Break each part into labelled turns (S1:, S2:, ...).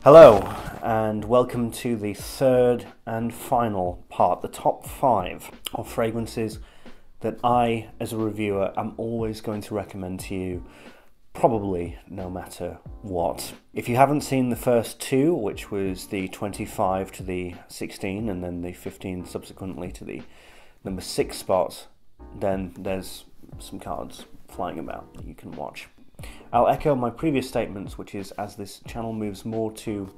S1: Hello, and welcome to the third and final part, the top 5 of fragrances that I, as a reviewer, am always going to recommend to you, probably no matter what. If you haven't seen the first 2, which was the 25 to the 16, and then the 15 subsequently to the number 6 spot, then there's some cards flying about that you can watch. I'll echo my previous statements, which is as this channel moves more to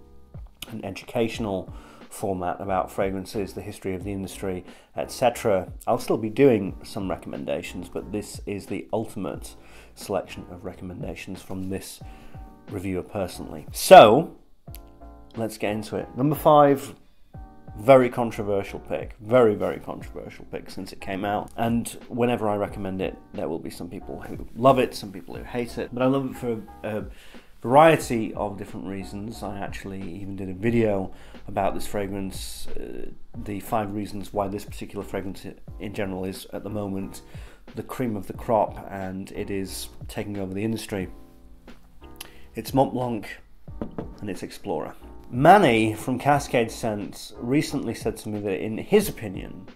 S1: an educational format about fragrances, the history of the industry, etc., I'll still be doing some recommendations, but this is the ultimate selection of recommendations from this reviewer personally. So, let's get into it. Number 5, very controversial pick, very controversial pick since it came out, and whenever I recommend it there will be some people who love it, some people who hate it, but I love it for a variety of different reasons. I actually even did a video about this fragrance, the 5 reasons why this particular fragrance in general is at the moment the cream of the crop and it is taking over the industry. It's Mont Blanc and it's Explorer. Manny from Cascade Scents recently said to me that in his opinion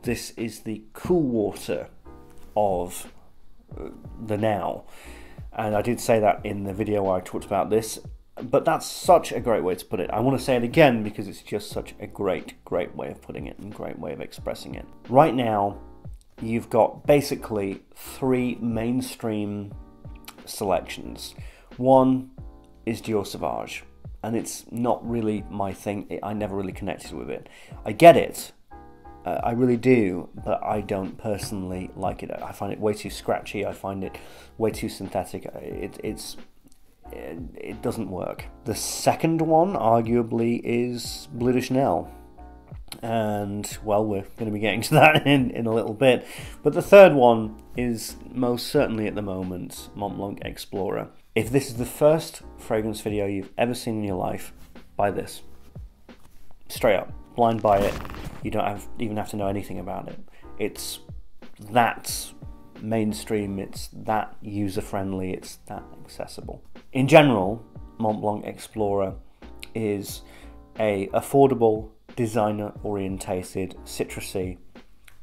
S1: this is the cool water of the now, and I did say that in the video where I talked about this, but that's such a great way to put it. I want to say it again because it's just such a great way of putting it and great way of expressing it. Right now you've got basically 3 mainstream selections. One is Dior Sauvage, and it's not really my thing. I never really connected with it. I get it, I really do, but I don't personally like it. I find it way too scratchy, I find it way too synthetic. It doesn't work. The second one, arguably, is Bleu de Chanel. And, well, we're going to be getting to that in a little bit. But the third one is most certainly at the moment Mont Blanc Explorer. If this is the first fragrance video you've ever seen in your life, buy this. Straight up, blind buy it. You don't even have to know anything about it. It's that mainstream, it's that user-friendly, it's that accessible. In general, Mont Blanc Explorer is a affordable, designer-orientated, citrusy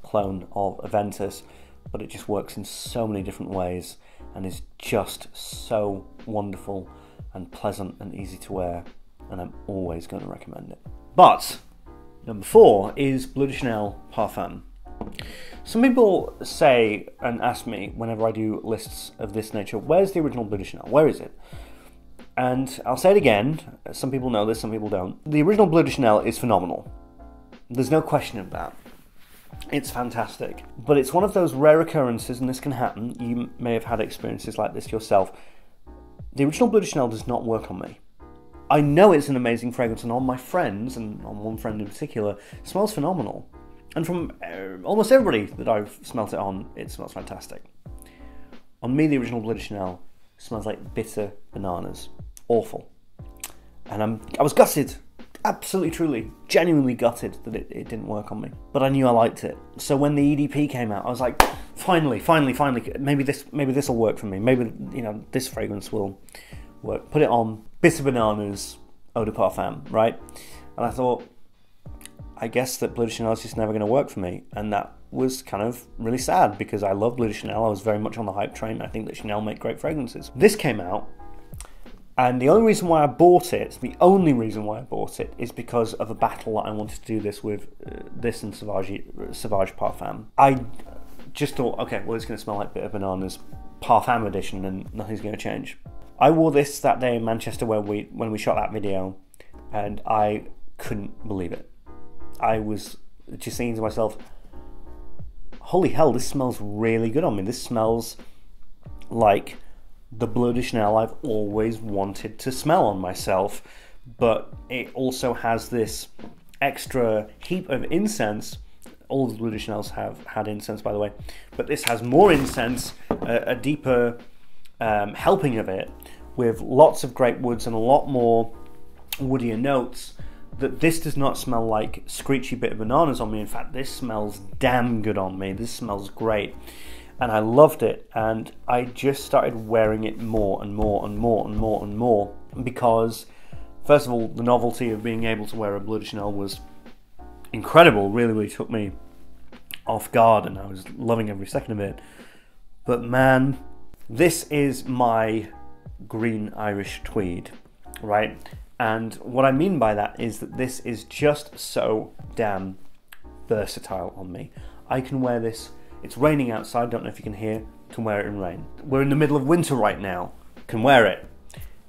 S1: clone of Aventus, but it just works in so many different ways and is just so wonderful and pleasant and easy to wear, and I'm always going to recommend it. But number 4 is Bleu de Chanel Parfum. Some people say and ask me whenever I do lists of this nature, where's the original Bleu de Chanel? Where is it? And I'll say it again, some people know this, some people don't. The original Bleu de Chanel is phenomenal. There's no question of that. It's fantastic. But it's one of those rare occurrences, and this can happen, you may have had experiences like this yourself. The original Bleu de Chanel does not work on me. I know it's an amazing fragrance, and on my friends, and on one friend in particular, it smells phenomenal. And from almost everybody that I've smelt it on, it smells fantastic. On me, the original Bleu de Chanel smells like bitter bananas. Awful. And I was gutted. Absolutely, truly, genuinely gutted that it didn't work on me. But I knew I liked it. So when the EDP came out, I was like, finally, maybe this will work for me. Maybe, you know, this fragrance will work. Put it on, bitter bananas, eau de parfum, right? And I thought, I guess that Bleu de Chanel is just never going to work for me. And that was kind of really sad because I love Bleu de Chanel. I was very much on the hype train. I think that Chanel make great fragrances. This came out, and the only reason why I bought it, is because of a battle that I wanted to do this with, this and Sauvage Parfum. I just thought, okay, well, it's going to smell like bitter bananas, Parfum edition, and nothing's going to change. I wore this that day in Manchester when we shot that video, and I couldn't believe it. I was just thinking to myself, holy hell, this smells really good on me. This smells like the Bleu de Chanel I've always wanted to smell on myself, but it also has this extra heap of incense. All the Bleu de Chanels have had incense, by the way, but this has more incense, a deeper helping of it, with lots of grape woods and a lot more woodier notes. That this does not smell like screechy bitter bananas on me. In fact, this smells damn good on me. This smells great. And I loved it, and I just started wearing it more and more because First of all, the novelty of being able to wear a Bleu de Chanel was incredible, really took me off guard, and I was loving every second of it. But man, this is my green Irish tweed, right? And what I mean by that is that this is just so damn versatile on me. I can wear this, it's raining outside, don't know if you can hear, can wear it in rain. We're in the middle of winter right now, can wear it.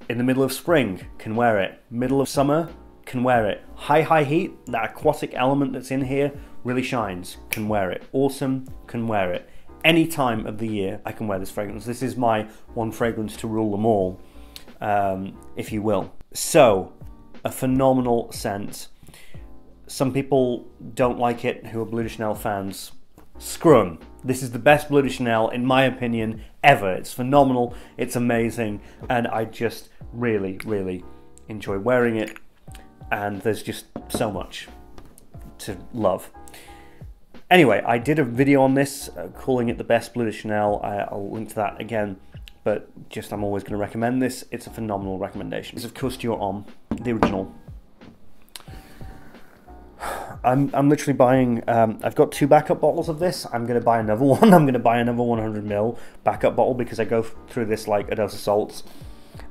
S1: In the middle of spring, can wear it. Middle of summer, can wear it. High heat, that aquatic element that's in here really shines, can wear it. Autumn, can wear it. Any time of the year, I can wear this fragrance. This is my one fragrance to rule them all, if you will. So, a phenomenal scent. Some people don't like it who are Bleu de Chanel fans. Screw 'em. This is the best Bleu de Chanel, in my opinion, ever. It's phenomenal, it's amazing, and I just really enjoy wearing it, and there's just so much to love. Anyway, I did a video on this, calling it the best Bleu de Chanel. I'll link to that again, but just I'm always going to recommend this. It's a phenomenal recommendation. It's of course Dior Homme, the original. I'm literally buying, I've got 2 backup bottles of this. I'm going to buy another one. I'm going to buy another 100ml backup bottle because I go through this like a dose of salts,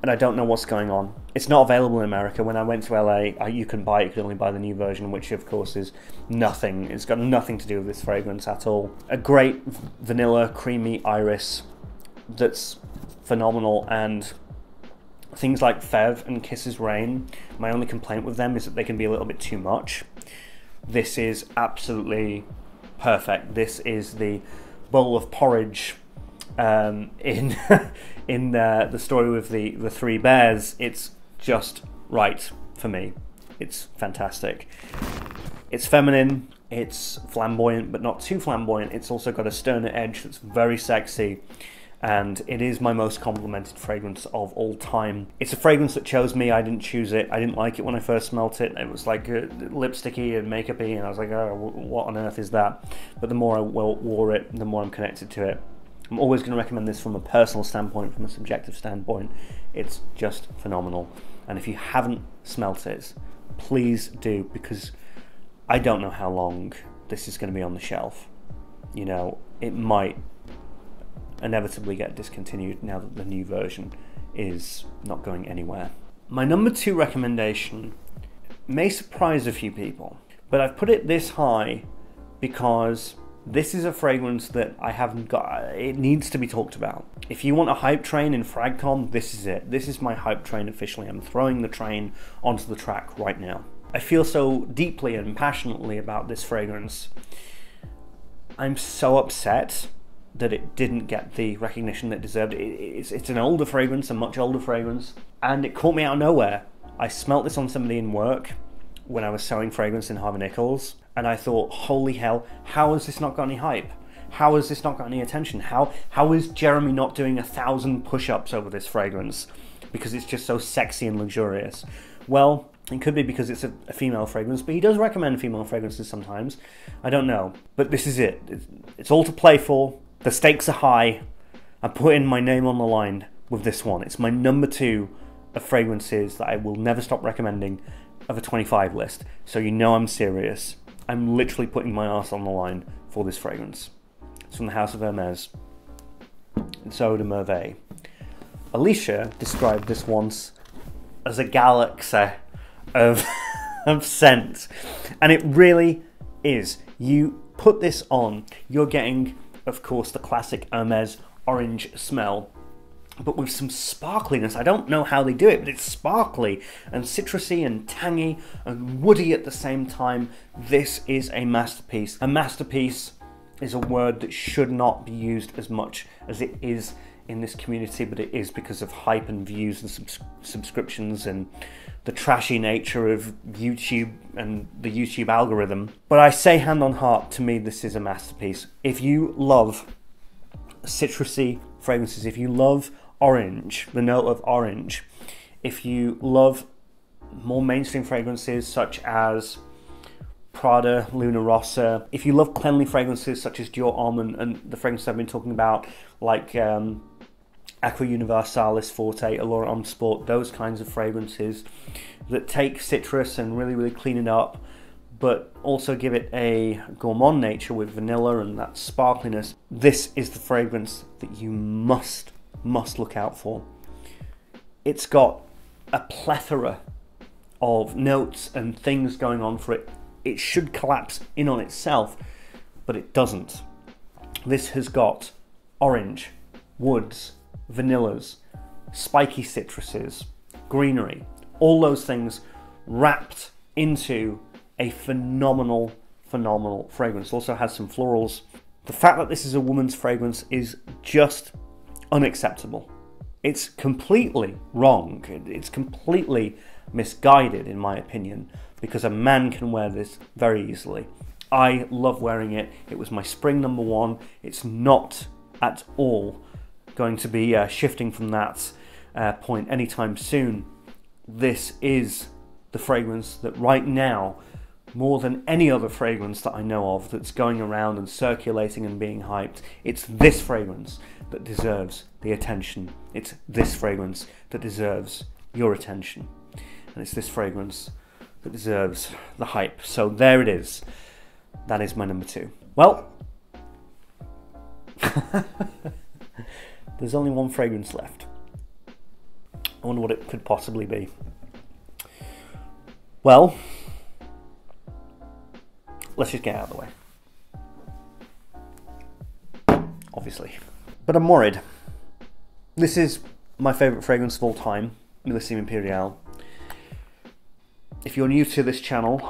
S1: and I don't know what's going on. It's not available in America. When I went to LA, you can buy it. You can only buy the new version, which of course is nothing. It's got nothing to do with this fragrance at all. A great vanilla, creamy iris that's phenomenal, and things like Fève and Kisses Rain, my only complaint with them is that they can be a little bit too much. This is absolutely perfect. This is the bowl of porridge in in the story with the 3 bears. It's just right for me. It's fantastic. It's feminine, it's flamboyant, but not too flamboyant. It's also got a sterner edge that's very sexy, and it is my most complimented fragrance of all time. It's a fragrance that chose me. I didn't choose it. I didn't like it when I first smelt it. It was like lipsticky and makeup-y, and I was like, oh, what on earth is that? But the more I wore it, the more I'm connected to it. I'm always going to recommend this from a personal standpoint, from a subjective standpoint. It's just phenomenal. And if you haven't smelt it, please do, because I don't know how long this is going to be on the shelf. You know, it might inevitably get discontinued now that the new version is not going anywhere. My number 2 recommendation may surprise a few people, but I've put it this high because this is a fragrance that I haven't got. It needs to be talked about. If you want a hype train in FragCon, this is it. This is my hype train officially. I'm throwing the train onto the track right now. I feel so deeply and passionately about this fragrance. I'm so upset that it didn't get the recognition that it deserved. It's an older fragrance, a much older fragrance, and it caught me out of nowhere. I smelt this on somebody in work when I was selling fragrance in Harvey Nichols, and I thought, holy hell, how has this not got any hype? How has this not got any attention? How is Jeremy not doing 1,000 push-ups over this fragrance? Because it's just so sexy and luxurious. Well, it could be because it's a female fragrance, but he does recommend female fragrances sometimes. I don't know. But this is it. It's all to play for. The stakes are high. I'm putting my name on the line with this one. It's my number 2 of fragrances that I will never stop recommending of a 25 list. So you know I'm serious. I'm literally putting my arse on the line for this fragrance. It's from the House of Hermes. It's Eau de Merveille. Alicia described this once as a galaxy of scent. And it really is. You put this on, you're getting, of course, the classic Hermes orange smell, but with some sparkliness. I don't know how they do it, but it's sparkly and citrusy and tangy and woody at the same time. This is a masterpiece. A masterpiece is a word that should not be used as much as it is in this community, but it is because of hype and views and subscriptions and the trashy nature of YouTube and the YouTube algorithm. But I say hand on heart, to me this is a masterpiece. If you love citrusy fragrances, if you love orange, the note of orange, if you love more mainstream fragrances such as Prada, Luna Rossa, if you love cleanly fragrances such as Dior Homme and the fragrances I've been talking about, like Aqua Universalis Forte, Allure Homme Sport, those kinds of fragrances that take citrus and really, really clean it up, but also give it a gourmand nature with vanilla and that sparkliness. This is the fragrance that you must look out for. It's got a plethora of notes and things going on for it. It should collapse in on itself, but it doesn't. This has got orange, woods, vanillas, spiky citruses, greenery, all those things wrapped into a phenomenal fragrance. It also has some florals. The fact that this is a woman's fragrance is just unacceptable. It's completely wrong. It's completely misguided, in my opinion, because a man can wear this very easily. I love wearing it. It was my spring #1. It's not at all going to be shifting from that point anytime soon. This is the fragrance that right now, more than any other fragrance that I know of that's going around and circulating and being hyped, it's this fragrance that deserves the attention. It's this fragrance that deserves your attention. And it's this fragrance that deserves the hype. So there it is. That is my #2. Well, there's only one fragrance left. I wonder what it could possibly be. Well, let's just get out of the way. Obviously. But I'm worried. This is my favourite fragrance of all time, Millesime Imperial. If you're new to this channel,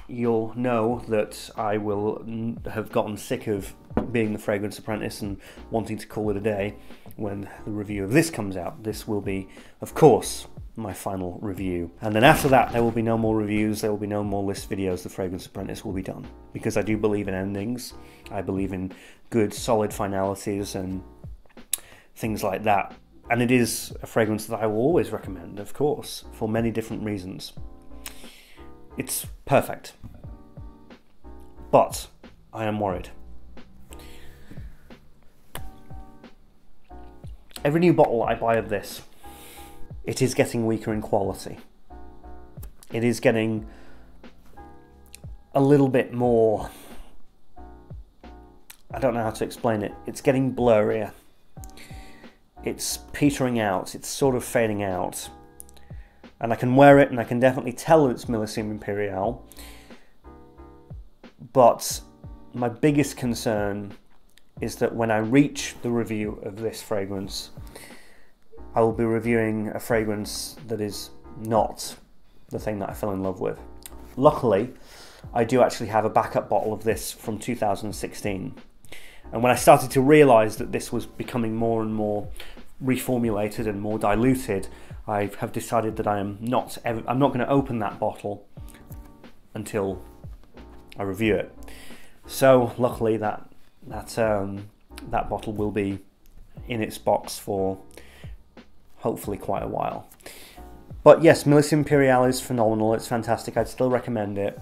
S1: you'll know that I will have gotten sick of being the fragrance apprentice and wanting to call it a day when the review of this comes out. This will be, of course, my final review. And then after that, there will be no more reviews, there will be no more list videos. The fragrance apprentice will be done. Because I do believe in endings. I believe in good, solid finalities and things like that. And it is a fragrance that I will always recommend, of course, for many different reasons. It's perfect. But I am worried. Every new bottle I buy of this, it is getting weaker in quality. It is getting a little bit more, I don't know how to explain it. It's getting blurrier. It's petering out. It's sort of fading out. And I can wear it and I can definitely tell it's Millesime Imperial. But my biggest concern is that when I reach the review of this fragrance, I will be reviewing a fragrance that is not the thing that I fell in love with. Luckily, I do actually have a backup bottle of this from 2016. And when I started to realise that this was becoming more and more reformulated and more diluted, I have decided that I'm not going to open that bottle until I review it. So luckily that bottle will be in its box for hopefully quite a while. But yes, Millesime Imperial is phenomenal. It's fantastic. I'd still recommend it.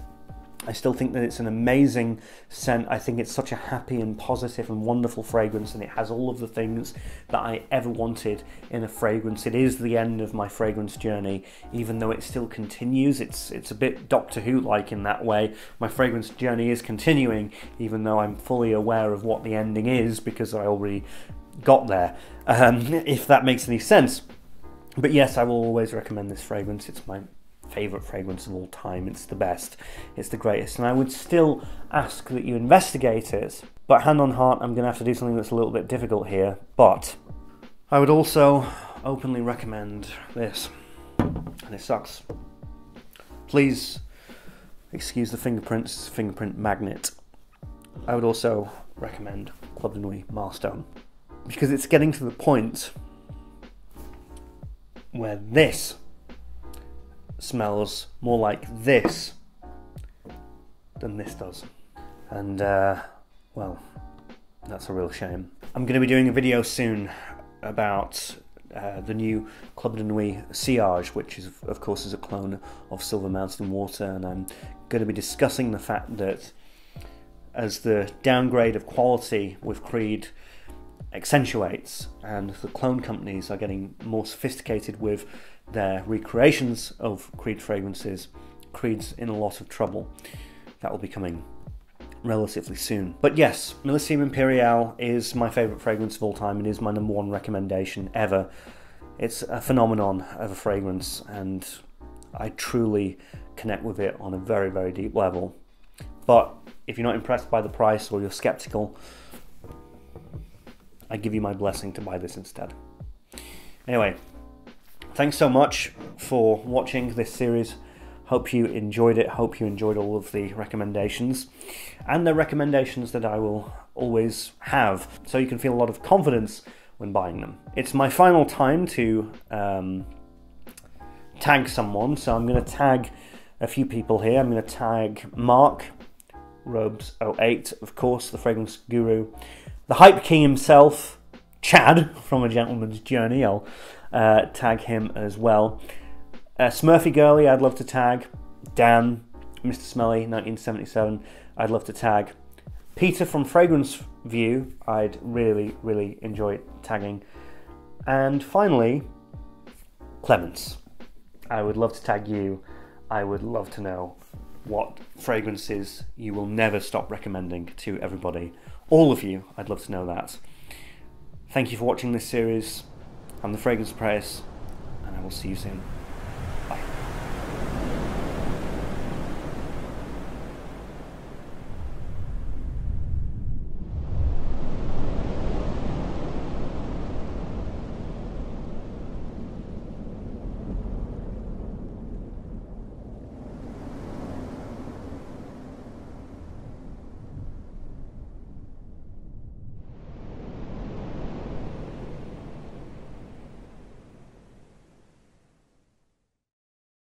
S1: I still think that it's an amazing scent. I think it's such a happy and positive and wonderful fragrance, and it has all of the things that I ever wanted in a fragrance. It is the end of my fragrance journey, even though it still continues. It's a bit Doctor Who-like in that way. My fragrance journey is continuing, even though I'm fully aware of what the ending is, because I already got there, if that makes any sense. But yes, I will always recommend this fragrance. It's my favourite fragrance of all time. It's the best, it's the greatest, and I would still ask that you investigate it. But hand on heart, I'm going to have to do something that's a little bit difficult here, but I would also openly recommend this, and it sucks. Please excuse the fingerprints, it's a fingerprint magnet. I would also recommend Club de Nuit Milestone, because it's getting to the point where this smells more like this than this does. And, well, that's a real shame. I'm going to be doing a video soon about the new Club de Nuit Sillage, which is, of course, is a clone of Silver Mountain Water, and I'm going to be discussing the fact that as the downgrade of quality with Creed accentuates, and the clone companies are getting more sophisticated with their recreations of Creed fragrances, Creed's in a lot of trouble. That will be coming relatively soon. But yes, Millesime Imperial is my favourite fragrance of all time. It is my #1 recommendation ever. It's a phenomenon of a fragrance, and I truly connect with it on a very, very deep level. But if you're not impressed by the price or you're skeptical, I give you my blessing to buy this instead. Anyway, thanks so much for watching this series. Hope you enjoyed it. Hope you enjoyed all of the recommendations and the recommendations that I will always have, so you can feel a lot of confidence when buying them. It's my final time to tag someone, so I'm going to tag a few people here. I'm going to tag Mark, Robes 08, of course, the fragrance guru, the hype king himself, Chad from A Gentleman's Journey. I'll tag him as well. Smurfy Girly, I'd love to tag. Dan, Mr. Smelly, 1977, I'd love to tag. Peter from Fragrance View, I'd really, really enjoy tagging. And finally, Clements. I would love to tag you. I would love to know what fragrances you will never stop recommending to everybody. All of you, I'd love to know that. Thank you for watching this series. I'm the Fragrance Press, and I will see you soon.